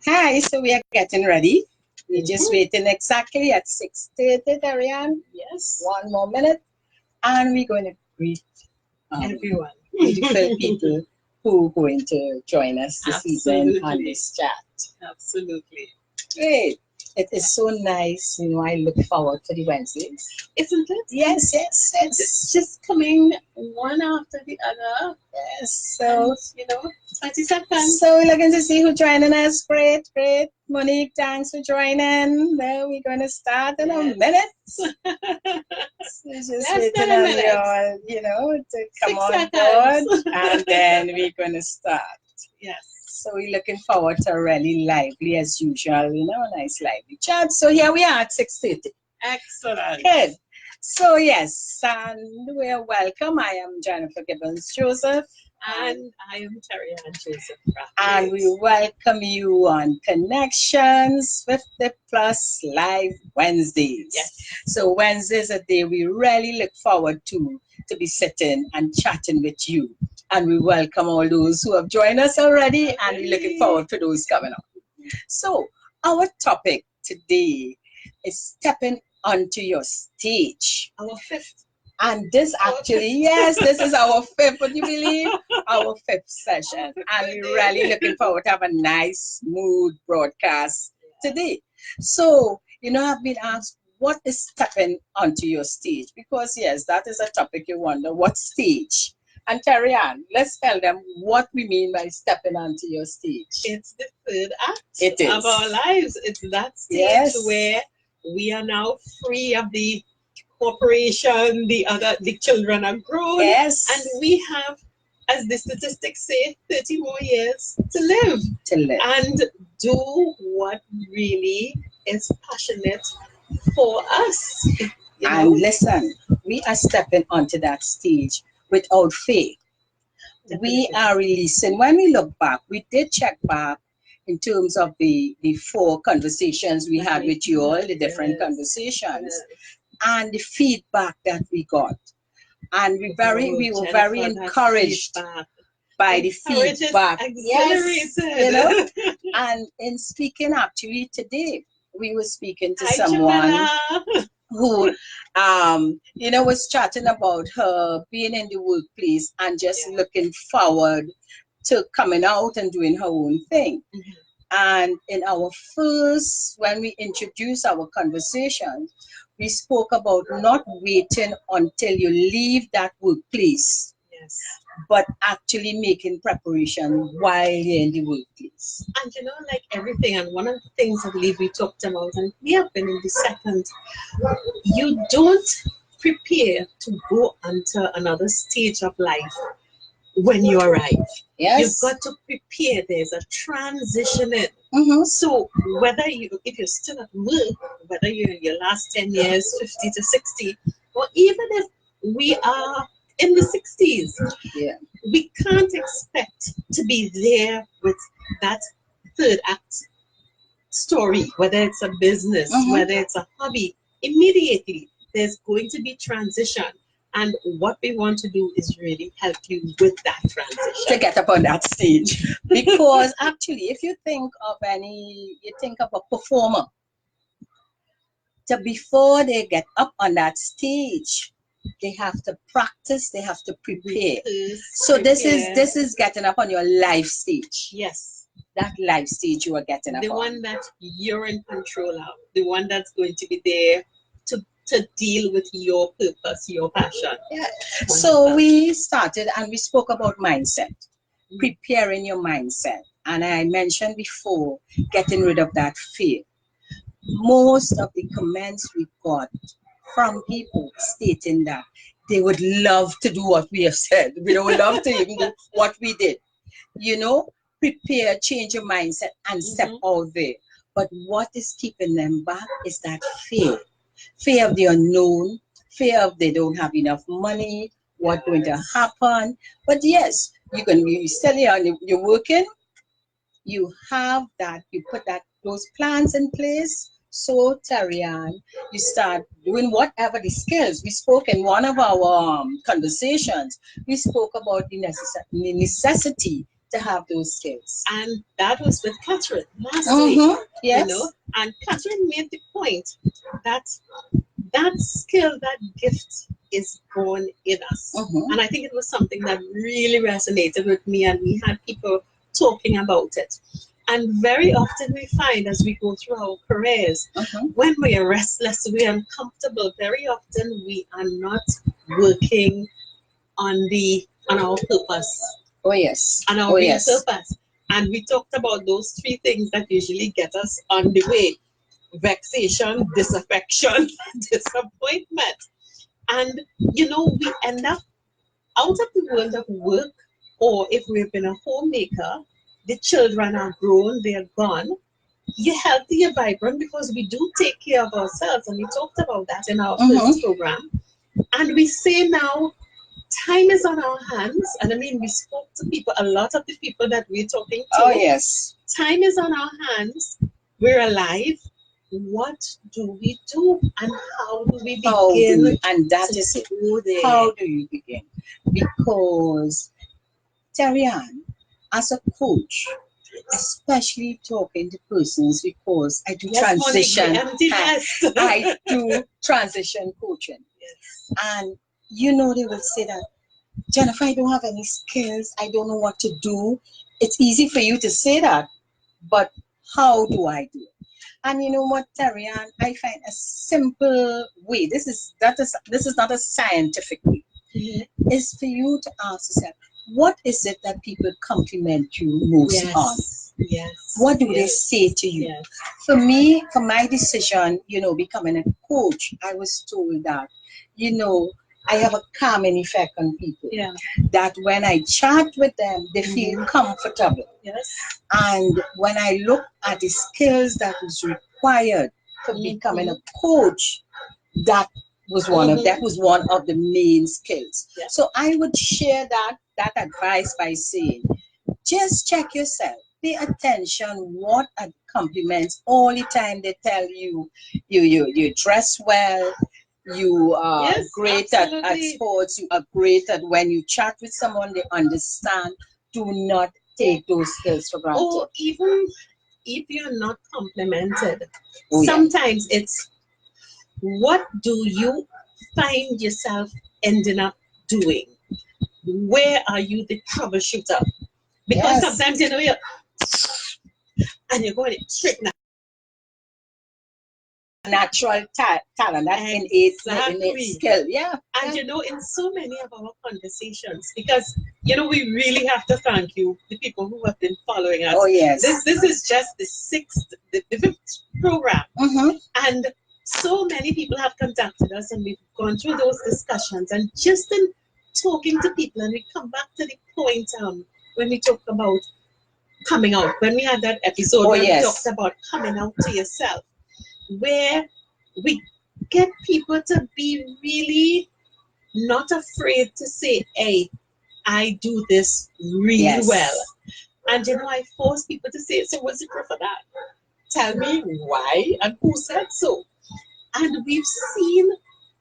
Hi, so we are getting ready. We're just waiting exactly at 6:30, Ariane. Yes. One more minute, and we're going to greet Everyone. beautiful people who are going to join us this evening on Absolutely. this chat. Absolutely. Great. It is so nice. I look forward to the Wednesdays. Isn't it? Yes, yes, It's yes. just coming one after the other. Yes. And, 20 seconds. So we're looking to see who joining us. Great, great. Monique, thanks for joining. Now we're going to start in a Yes. minute. So just Less waiting than a on minute. you all, to come 6 on seconds. board, and then we're going to start. Yes. So we're looking forward to a really lively, as usual, a nice lively chat. So here we are at 6:30. Excellent. Good. So yes, and we're welcome. I am Jennifer Gibbons Joseph. And I am Terry and Joseph And we welcome you on Connections 50 Plus Live Wednesdays. Yes. So Wednesdays a day we really look forward to be sitting and chatting with you. And we welcome all those who have joined us already, and we're looking forward to those coming up. So our topic today is stepping onto your stage. Our fifth. And this actually, yes, this is our fifth, would you believe? Our fifth session. And we're really looking forward to have a nice, smooth broadcast today. So, I've been asked, what is stepping onto your stage? Because, yes, that is a topic you wonder, what stage? And Terry Ann, let's tell them what we mean by stepping onto your stage. It's the third act It is. of our lives. It's that stage Yes. where we are now free of the corporation, the children are grown, Yes. and we have, as the statistics say, 30 more years to live and do what really is passionate for us. And listen, we are stepping onto that stage without faith. We are releasing. When we look back, we did check back in terms of the four conversations we had with you all, the different conversations, and the feedback that we got. And we were very encouraged by the feedback. Yes, And in speaking actually today, we were speaking to someone who was chatting about her being in the workplace and just looking forward to coming out and doing her own thing. And in our first, when we introduced our conversation, we spoke about not waiting until you leave that workplace, but actually making preparation while you're in the workplace. And like everything, and one of the things I believe we talked about, and we have been in the second, you don't prepare to go onto another stage of life when you arrive. Yes. You've got to prepare. There's a transition in. So if you're still at work, whether you're in your last 10 years, 50 to 60, or even if we are in the 60s, we can't expect to be there with that third act story, whether it's a business, whether it's a hobby. Immediately, there's going to be transition. And what we want to do is really help you with that transition. To get up on that stage. Because actually, if you think of a performer, before they get up on that stage, they have to practice, they have to prepare. So this is getting up on your life stage. Yes. That life stage you are getting up on. The one that you're in control of. The one that's going to be there to deal with your purpose, your passion. Yeah. So we started and we spoke about mindset, preparing your mindset. And I mentioned before, getting rid of that fear. Most of the comments we got from people stating that they would love to do what we have said. We don't love to even do what we did. Prepare, change your mindset, and step out there. But what is keeping them back is that fear. Fear of the unknown, fear of they don't have enough money, what's going to happen. But yes, you still here, you're working, you have that, you put those plans in place. So, Tarian, you start doing whatever the skills. We spoke in one of our conversations, we spoke about the necessity to have those skills. And that was with Catherine last week. Yes. You know, and Catherine made the point that that skill, that gift is born in us. And I think it was something that really resonated with me, and we had people talking about it. And very often we find as we go through our careers, when we are restless, we are uncomfortable, very often we are not working on our purpose. Oh yes. On our real purpose. And we talked about those 3 things that usually get us on the way: vexation, disaffection, disappointment. And you know, we end up out of the world of work, or if we've been a homemaker, the children are grown, they're gone. You're healthy, you're vibrant, because we do take care of ourselves, and we talked about that in our first program. And we say now, time is on our hands, and I mean, we spoke to people, a lot of the people that we're talking to. Oh yes. Time is on our hands. We're alive. What do we do, and how do we begin? And that is it. How do you begin? Because Terry-Ann, as a coach, especially talking to persons, because I do transition. I do transition coaching. Yes. And you know, they will say that, Jennifer, I don't have any skills. I don't know what to do. It's easy for you to say that, but how do I do it? And you know what, Terry-Ann, I find a simple way. This is not a scientific way. Is for you to ask yourself, what is it that people compliment you most on? Yes. What do they say to you? Yes. For me, for my decision, you know, becoming a coach, I was told that, you know, I have a calming effect on people. Yeah. That when I chat with them, they feel comfortable. Yes. And when I look at the skills that was required for becoming a coach, that was one of the main skills. Yeah. So I would share that advice by saying, just check yourself. Pay attention what are the compliments all the time. They tell you you dress well, you are great at sports, you are great at when you chat with someone, they understand. Do not take those skills for granted. Or even if you're not complimented, sometimes it's, what do you find yourself ending up doing? Where are you the troubleshooter? Because sometimes, you know, you're going straight now. Natural talent, that's innate skill. Yeah. And you know, in so many of our conversations, because you know, we really have to thank you, the people who have been following us. Oh yes. This is just the 5th program. And so many people have contacted us, and we've gone through those discussions, and just in talking to people, and we come back to the point when we talk about coming out, when we had that episode where we talked about coming out to yourself, where we get people to be really not afraid to say, hey, I do this really well. And you know, I force people to say, so what's the proof of that? Tell me why and who said so. And we've seen,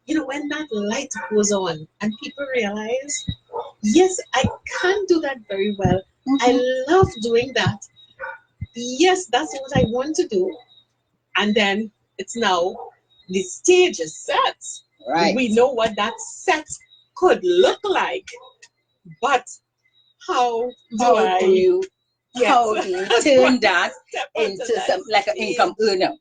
you know, when that light goes on and people realize, yes, I can do that very well. I love doing that. Yes, that's what I want to do. And then it's now the stage is set. Right. We know what that set could look like. But how do you turn that into some like an income earner?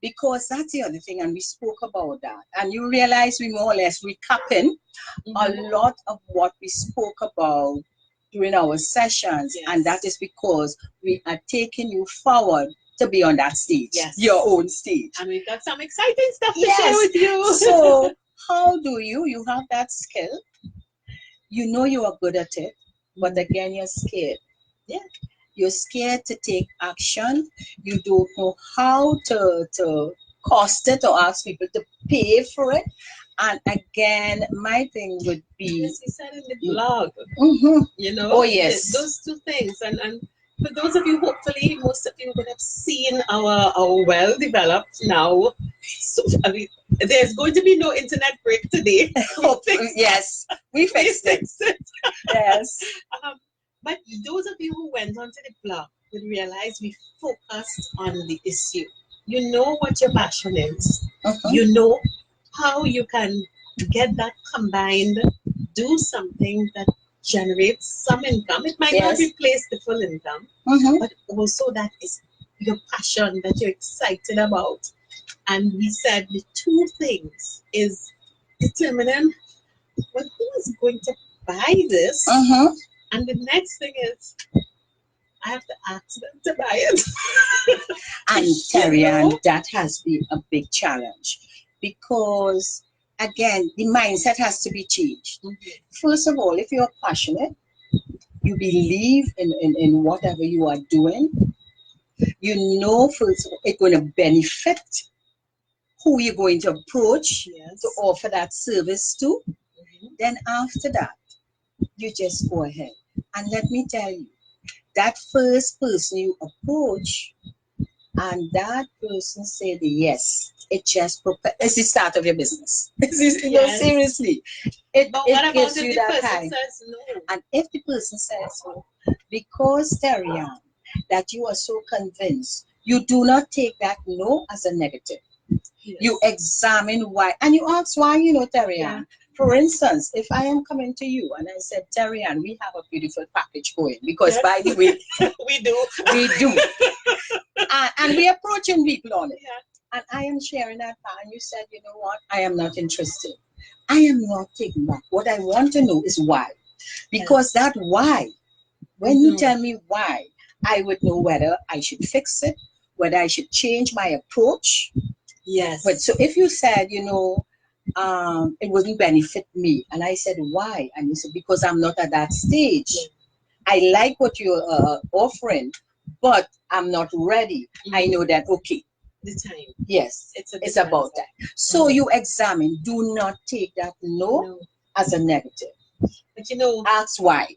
Because that's the other thing, and we spoke about that. And you realize we more or less recapping a lot of what we spoke about during our sessions, and that is because we are taking you forward to be on that stage, your own stage. And we've got some exciting stuff to share with you. So how do you have that skill? You know you are good at it, but again, you're scared. Yeah. You're scared to take action. You don't know how to cost it or ask people to pay for it. And again, my thing would be... As you said in the blog, you know? Oh, yes. Those 2 things. And for those of you, hopefully, most of you would have seen our well-developed now. So, I mean, there's going to be no internet break today. Yes, we fixed it. Yes. But those of you who went onto the blog would realize we focused on the issue. You know what your passion is. You know how you can get that combined, do something that generates some income. It might not replace the full income, but also that is your passion that you're excited about. And we said the two things is determining, well, who is going to buy this? And the next thing is, I have to ask them to buy it. And Terry-Ann, that has been a big challenge because, again, the mindset has to be changed. First of all, if you're passionate, you believe in whatever you are doing, you know first of all, it's going to benefit who you're going to approach to offer that service to. Then after that, you just go ahead. And let me tell you, that first person you approach and that person said yes, it just it's the start of your business. Seriously. It gives you that high. No. And if the person says so, because Terry-Ann, that you are so convinced, you do not take that no as a negative. You examine why, and you ask why, Terry-Ann. For instance, if I am coming to you and I said, Terry-Ann, we have a beautiful package going, because by the way, we do. And we're approaching people on it. And I am sharing that part, and you said, you know what, I am not interested. I am not taking back. What I want to know is why. Because that why, when you tell me why, I would know whether I should fix it, whether I should change my approach. But so if you said, it wouldn't benefit me, and I said why, and you said because I'm not at that stage. I like what you're offering, but I'm not ready. I know that. Okay, the time. Yes, it's about that. So you examine. Do not take that no as a negative. But ask why.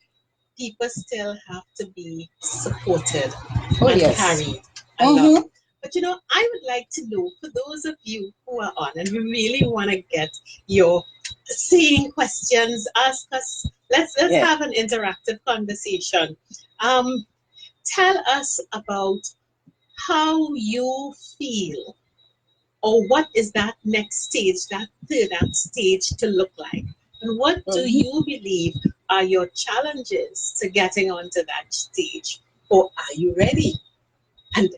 People still have to be supported and carried along. But I would like to know, for those of you who are on and we really want to get your saying questions, ask us. Let's have an interactive conversation. Tell us about how you feel, or what is that next stage, that third stage to look like, and what do you believe are your challenges to getting onto that stage, or are you ready? And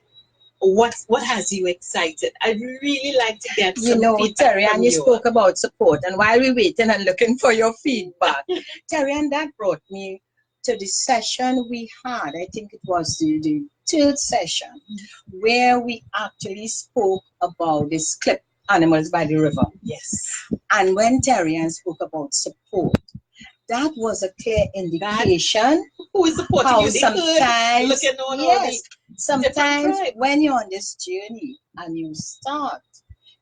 what has you excited? I'd really like to get some feedback Terry-Ann, from you spoke about support, and while we're waiting and looking for your feedback, Terry-Ann, that brought me to the session we had. I think it was the third session, where we actually spoke about this clip, Animals by the River. Yes. And when Terry-Ann spoke about support, that was a clear indication who is supporting how you. Sometimes, sometimes when you're on this journey and you start,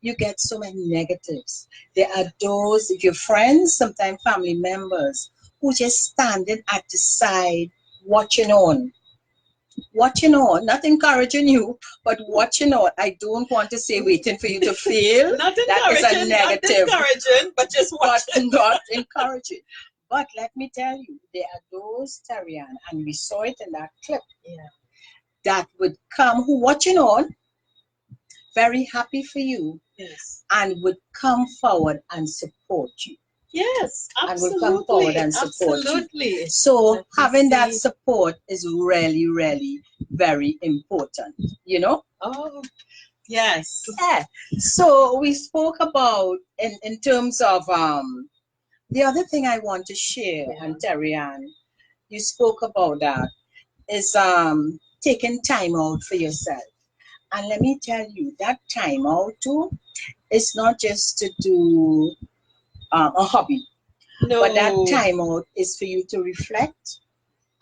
you get so many negatives. There are those, if your friends, sometimes family members, who just standing at the side, watching on, not encouraging you, but watching on. I don't want to say waiting for you to fail. Not that is a negative. Not discouraging, but just watching. Not encouraging. But let me tell you, there are those, Terry-Ann, and we saw it in that clip, that would come, who watching on, very happy for you, and would come forward and support you. Yes, absolutely. And would come forward and support you. So having that support is really, really very important, Oh, yes. Yeah. So we spoke about, in terms of, the other thing I want to share, and Terry-Ann, you spoke about that, is taking time out for yourself. And let me tell you, that time out too is not just to do a hobby. No. But that time out is for you to reflect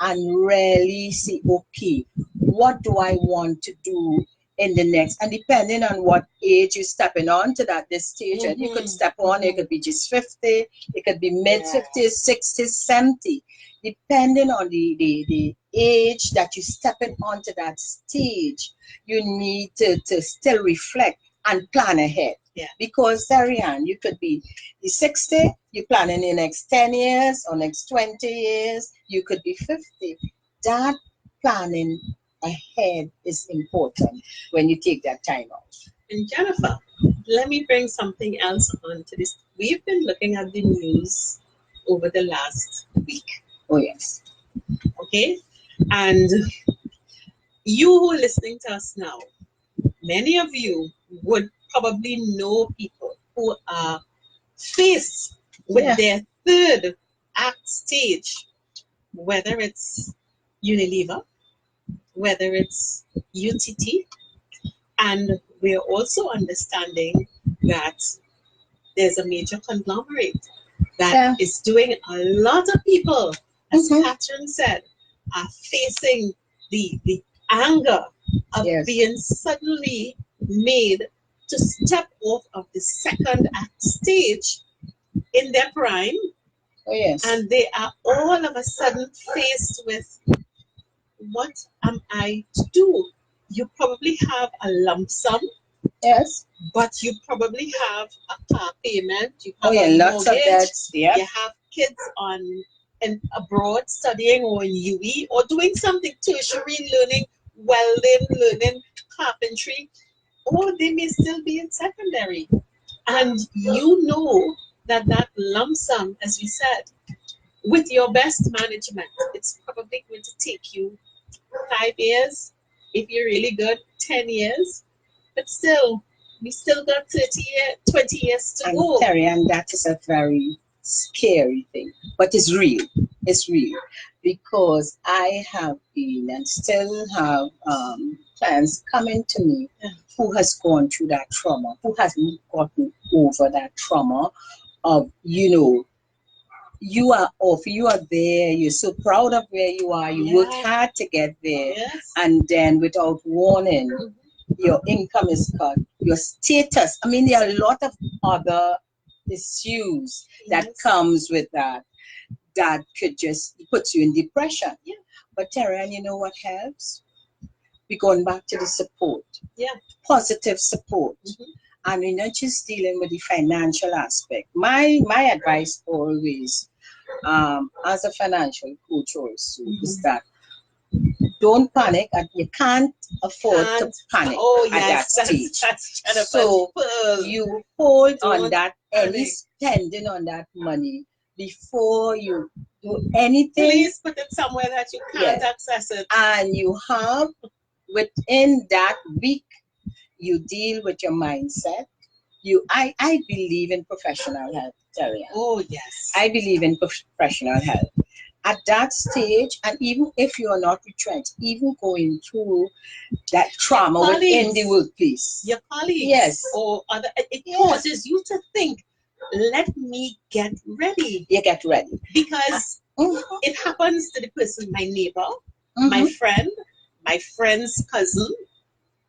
and really see, okay, what do I want to do in the next, and depending on what age you're stepping on to this stage, and you could step on, it could be just 50, it could be mid-50s, 60s, 70, depending on the age that you're stepping onto that stage, you need to still reflect and plan ahead. Because, Terry-Ann, you could be 60, you're planning the next 10 years or next 20 years, you could be 50. that planning ahead is important when you take that time out. And Jennifer, let me bring something else onto this. We've been looking at the news over the last week. Oh, yes. Okay? And you who are listening to us now, many of you would probably know people who are faced with their third act stage, whether it's Unilever, whether it's UTT, and we're also understanding that there's a major conglomerate that is doing a lot of people, as Catherine said, are facing the anger of being suddenly made to step off of the second act stage in their prime. Oh, yes. And they are all of a sudden faced with, what am I to do? You probably have a lump sum. Yes. But you probably have a car payment. You have lots mortgage, of debts. Yeah. You have kids and abroad studying or in UE or doing something tertiary, learning welding, learning carpentry, or they may still be in secondary. And you know that lump sum, as we said, with your best management, it's probably going to take you 5 years, if you're really good, 10 years, but still, we still got 20 years to go. Terry, and that is a very scary thing, but it's real. It's real, because I have been and still have clients coming to me who has gone through that trauma, who hasn't gotten over that trauma of, you are off, you are there, you're so proud of where you are, you worked hard to get there, and then without warning, your income is cut, your status. I mean, there are a lot of other issues that comes with that could just put you in depression. Yeah. But Terry, you know what helps? We're going back to the support. Yeah. Positive support. And we're not just dealing with the financial aspect. My advice always, as a financial coach also, is that don't panic, and you can't afford to panic at that stage. So you hold on that, any spending on that money before you do anything. Please put it somewhere that you can't access it. And you have, within that week, you deal with your mindset. I believe in professional help, Terry. Oh, yes. I believe in professional help. At that stage, and even if you are not retrenched, even going through that trauma within the workplace. Your colleagues. Yes. Or other, it causes you to think, let me get ready. You get ready. Because it happens to the person, my neighbor, my friend, my friend's cousin.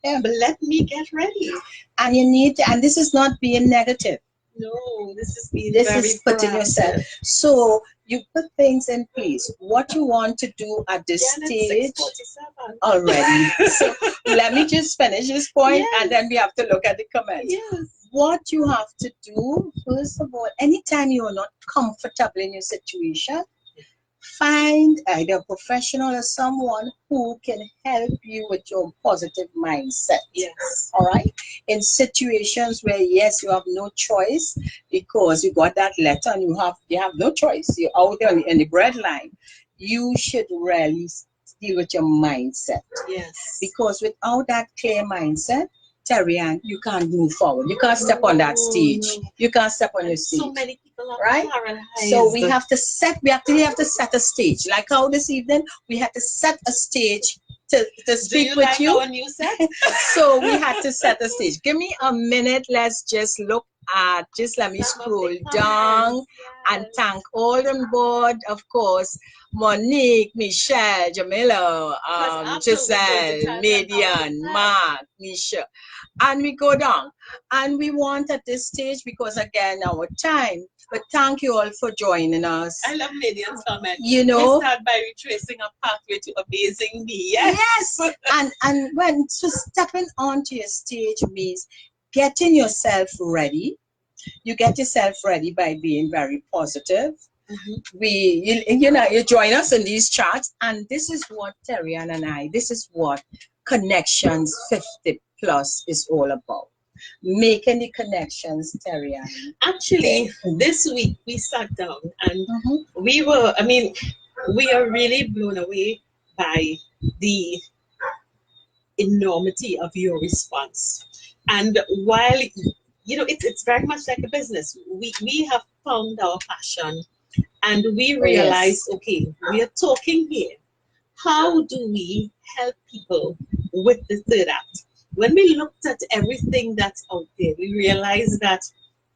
Yeah. But let me get ready. And you need to, and this is not being negative. No, this is being this very is putting yourself. So you put things in place. What you want to do at this stage already. So let me just finish this point, and then we have to look at the comments. Yes. What you have to do, first of all, anytime you are not comfortable in your situation, find either a professional or someone who can help you with your positive mindset. Yes. All right. In situations where you have no choice because you got that letter and you have no choice. You're out there in the breadline. You should really deal with your mindset. Yes. Because without that clear mindset, Terry Ann, you can't move forward. You can't step on that stage. No. You can't step on your stage. So many people are right? paralyzed. So we have to set a stage. Like how this evening, we had to set a stage to speak with you. Our new set? So we had to set a stage. Give me a minute. Let's just look at, let me scroll down and thank all on board, of course. Monique, Michelle, Jamila, Giselle, Median, Mark, Misha. And we go down. And we want at this stage, because again, our time, but thank you all for joining us. I love Median's comment. You know, we start by retracing a pathway to amazing me. Yes. and when stepping onto your stage means getting yourself ready. You get yourself ready by being very positive. You join us in these chats, and this is what Terrian and I, this is what Connections 50 Plus is all about. Making the connections, Terrian. Actually, this week we sat down and we are really blown away by the enormity of your response. And while it's very much like a business, we have found our passion, and we realized, okay, we are talking here. How do we help people with the third act? When we looked at everything that's out there, we realized that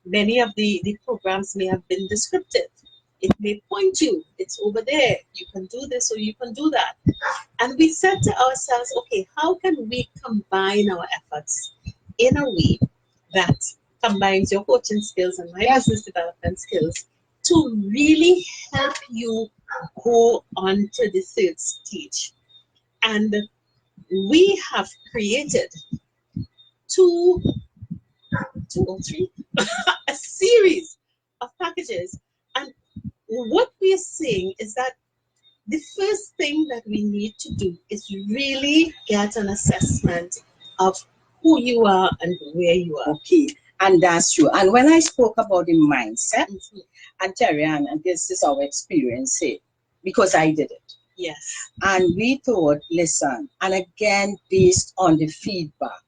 many of the programs may have been descriptive. It may point you, it's over there, you can do this or you can do that. And we said to ourselves, okay, how can we combine our efforts in a way that combines your coaching skills and my business development skills to really help you go on to the third stage? And we have created two or three, a series of packages. And what we are saying is that the first thing that we need to do is really get an assessment of who you are and where you are. Okay, and that's true. And when I spoke about the mindset, and Terrian, and this is our experience here, because I did it. Yes. And we thought, listen, and again, based on the feedback,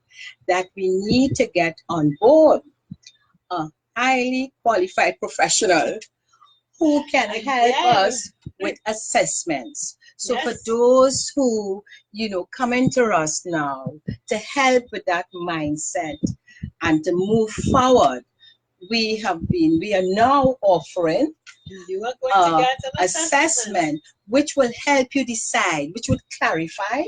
that we need to get on board a highly qualified professional who can help us with assessments. So for those who, coming to us now to help with that mindset and to move forward, we are now offering you are going to get an assessment which will help you decide, which would clarify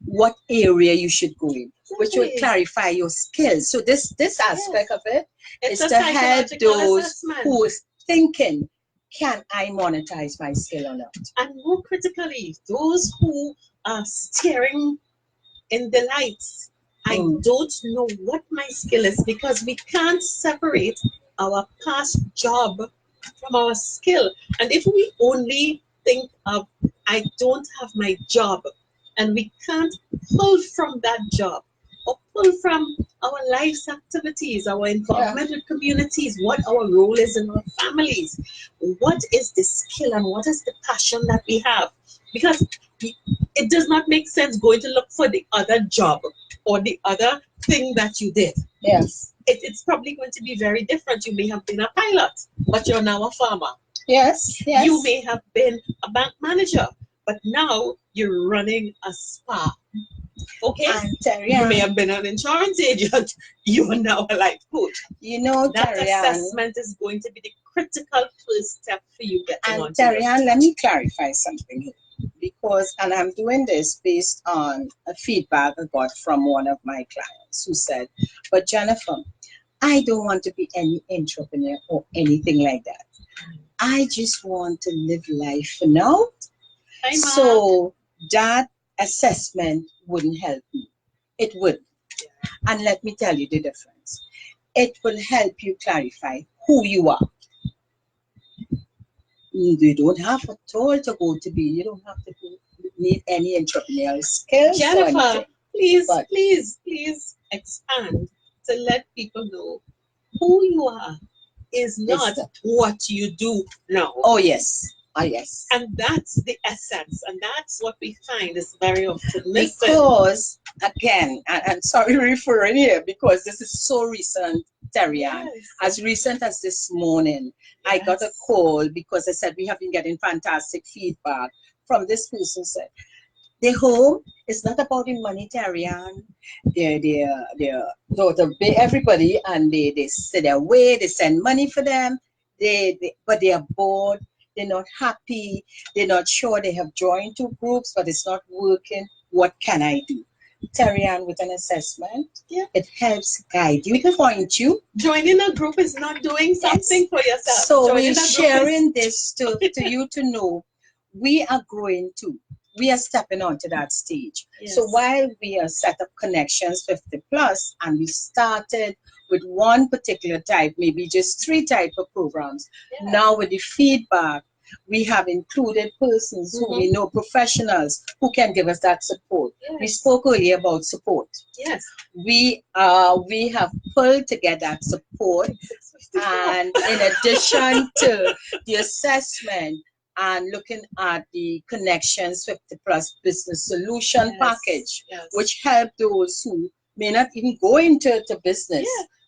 what area you should go in, which will clarify your skills. So this aspect of it is to help those who is thinking, can I monetize my skill or not? And more critically, those who are staring in the lights, I don't know what my skill is, because we can't separate our past job from our skill. And if we only think of, I don't have my job, and we can't pull from that job or pull from our life's activities, our involvement with communities, what our role is in our families, what is the skill and what is the passion that we have. Because it does not make sense going to look for the other job or the other thing that you did. Yes. It's probably going to be very different. You may have been a pilot, but you're now a farmer. Yes. You may have been a bank manager, but now you're running a spa. Okay? You may have been an insurance agent. You are now a life coach. That assessment is going to be the critical first step for you getting on. Terrian, let me clarify something here, because, and I'm doing this based on a feedback I got from one of my clients who said, but Jennifer, I don't want to be any entrepreneur or anything like that. I just want to live life for now. So that assessment wouldn't help me. It would. And let me tell you the difference. It will help you clarify who you are. You don't have at all to go to be, you don't have to need any entrepreneurial skills. Jennifer, please expand to let people know who you are is not what you do now. Oh, yes. Oh, yes. And that's the essence. And that's what we find is very often missing. Because, again, I'm sorry referring here, because this is so recent, Terrian. Yes. As recent as this morning, I got a call because I said we have been getting fantastic feedback from this person. Said, the home is not about the money, Terrian. They're daughter pay everybody, and they sit away, they send money for them, but they are bored. They're not happy. They're not sure. They have joined 2 groups, but it's not working. What can I do? Terrian, with an assessment, it helps guide you, point you. Joining a group is not doing something for yourself. So we're sharing this to you to know we are growing too. We are stepping onto that stage. Yes. So while we are set up Connections 50 Plus, and we started with one particular type, maybe just 3 type of programs. Yeah. Now with the feedback, we have included persons who we know, professionals who can give us that support. Yes. We spoke earlier about support. Yes. We have pulled together that support, and in addition to the assessment and looking at the Connections 50 Plus Business Solution package, which help those who may not even go into business,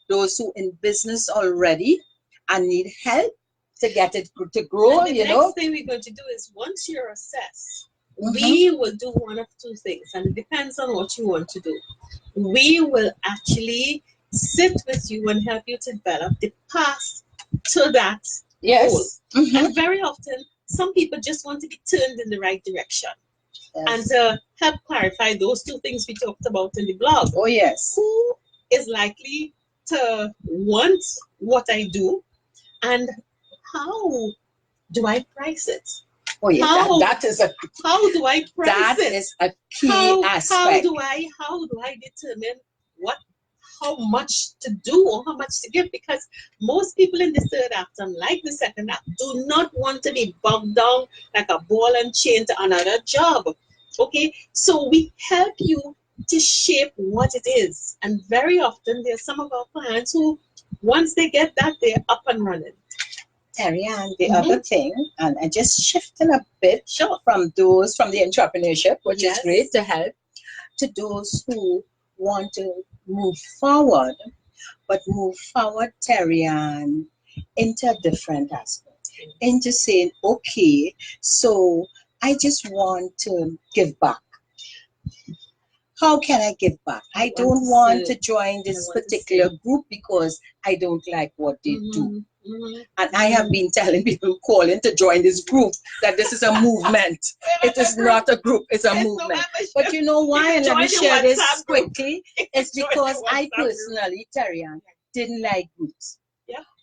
those who in business already and need help to get it to grow. And the next thing we're going to do is, once you're assessed, we will do one of 2 things, and it depends on what you want to do. We will actually sit with you and help you to develop the path to that goal. And very often, some people just want to be turned in the right direction. And to help clarify those 2 things we talked about in the blog. Oh, yes. Who is likely to want what I do, and how do I price it? Oh, yeah, that is a. How do I price that it? That is a key aspect. How do I determine how much to do or how much to give? Because most people in the third act, unlike the second act, do not want to be bogged down like a ball and chain to another job. Okay, so we help you to shape what it is, and very often there's some of our clients who, once they get that, they're up and running. Terry, and the other thing, and just shifting a bit from the entrepreneurship, which is great to help, to those who want to move forward, but move forward, Terry, and into a different aspect, into saying, okay, so I just want to give back. How can I give back? I don't want to join this particular group because I don't like what they do. And I have been telling people calling to join this group that this is a movement. It is not a group, it's a movement. But you know why? And let me share this quickly. It's because I personally, Tarian, didn't like groups,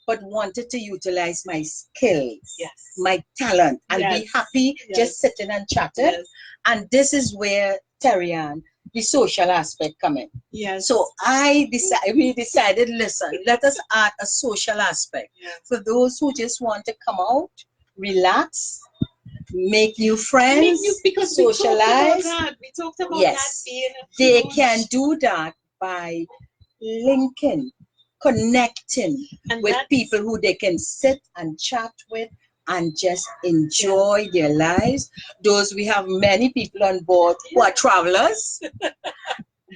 but wanted to utilize my skills, my talent, and be happy just sitting and chatting. And this is where, Tarian, the social aspect come in. So we decided, listen, let us add a social aspect for those who just want to come out, relax, make new friends, because socialize. We talked about that being they can do that by linking, connecting with people who they can sit and chat with and just enjoy their lives. We have many people on board who are travelers,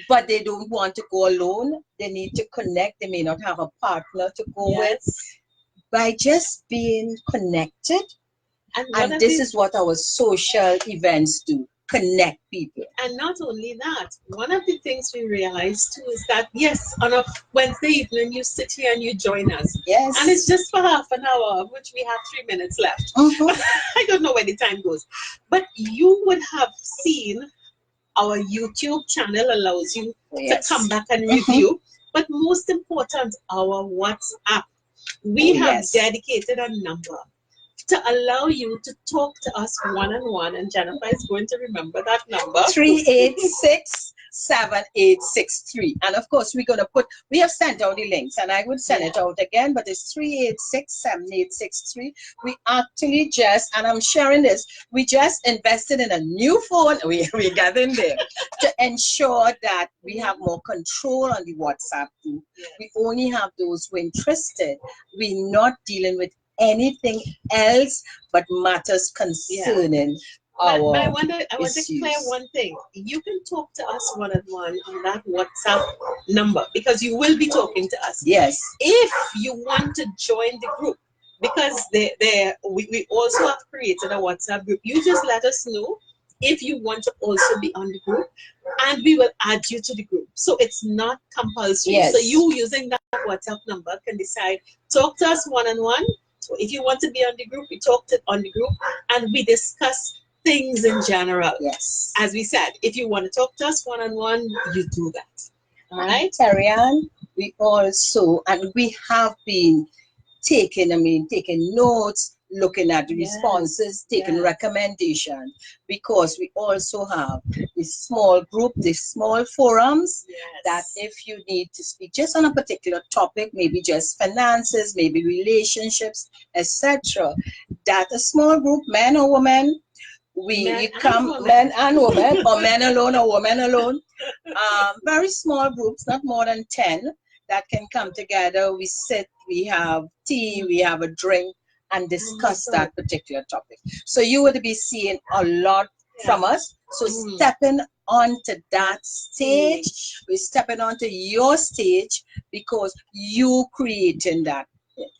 but they don't want to go alone. They need to connect. They may not have a partner to go with. By just being connected, and this is what our social events do. Connect people. And not only that, one of the things we realized too is that, yes, on a Wednesday evening, you sit here and you join us. Yes. And it's just for half an hour, of which we have 3 minutes left. I don't know where the time goes. But you would have seen our YouTube channel allows you to come back and review. But most important, our WhatsApp. We have dedicated a number to allow you to talk to us one-on-one, and Jennifer is going to remember that number. 386-7863. And of course, we have sent out the links, and I would send it out again, but it's 386-7863. We actually and I'm sharing this, we just invested in a new phone, we got in there, to ensure that we have more control on the WhatsApp group. We only have those who are interested. We're not dealing with anything else but matters concerning our I want to clear one thing. You can talk to us one-on-one on that WhatsApp number, because you will be talking to us. Yes. If you want to join the group, because we also have created a WhatsApp group, you just let us know if you want to also be on the group, and we will add you to the group. So it's not compulsory. So you, using that WhatsApp number, can decide, talk to us one-on-one. So if you want to be on the group, we talk on the group, and we discuss things in general. Yes. As we said, if you want to talk to us one-on-one, you do that. All right? Tarian, we also, and we have been taking notes, looking at the Yes. responses, taking Yes. recommendations, because we also have the small group, the small forums, Yes. that if you need to speak just on a particular topic, maybe just finances, maybe relationships, etc., that a small group, men or women, you come, men and women, or men alone or women alone, very small groups, not more than 10, that can come together. We sit, we have tea, we have a drink, and discuss that particular topic. So you would be seeing a lot from us. So stepping onto that stage, we're stepping onto your stage, because you creating that.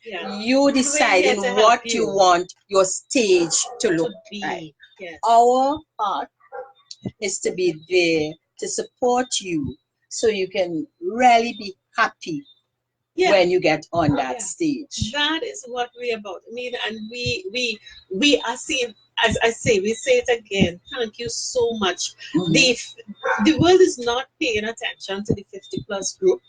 Yeah. You deciding what you want your stage to look like. Yes. Our part is to be there to support you, so you can really be happy when you get on that stage. That is what we're about. I mean, and we are seeing, as I say, we say it again. Thank you so much. The world is not paying attention to the 50+ group,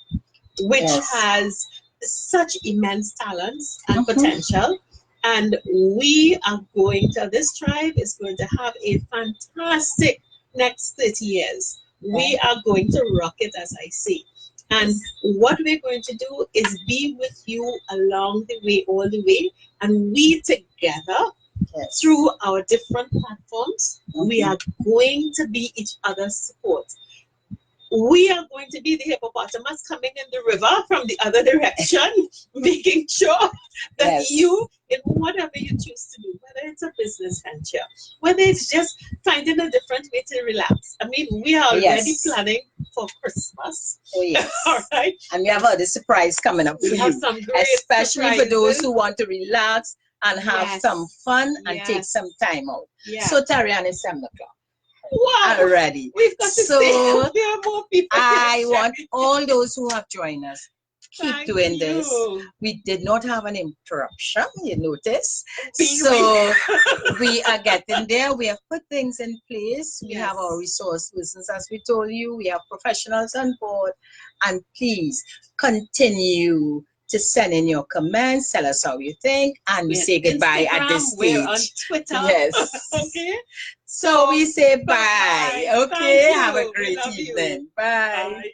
which has such immense talents and potential. And we are going to, this tribe is going to have a fantastic next 30 years. We are going to rock it, as I say. And what we're going to do is be with you along the way, all the way. And we together, through our different platforms, we are going to be each other's support. We are going to be the hippopotamus coming in the river from the other direction, making sure that you, in whatever you choose to do, whether it's a business venture, whether it's just finding a different way to relax. I mean, we are already planning for Christmas. Oh, yes. All right. And we have other surprise coming up for you, some great especially surprises for those who want to relax and have some fun and take some time out. So, Tarian, it's 7 o'clock. Wow. Already. We've got to stay. There are more people. I want all those who have joined us, keep doing this. We did not have an interruption, you notice. So we are getting there. We have put things in place. We have our resource persons, as we told you. We have professionals on board. And please continue to send in your comments. Tell us how you think. And we say goodbye at this stage. We're on Twitter. Yes. Okay. So we say bye. Okay. Thank you. Have a great evening. Bye. Bye.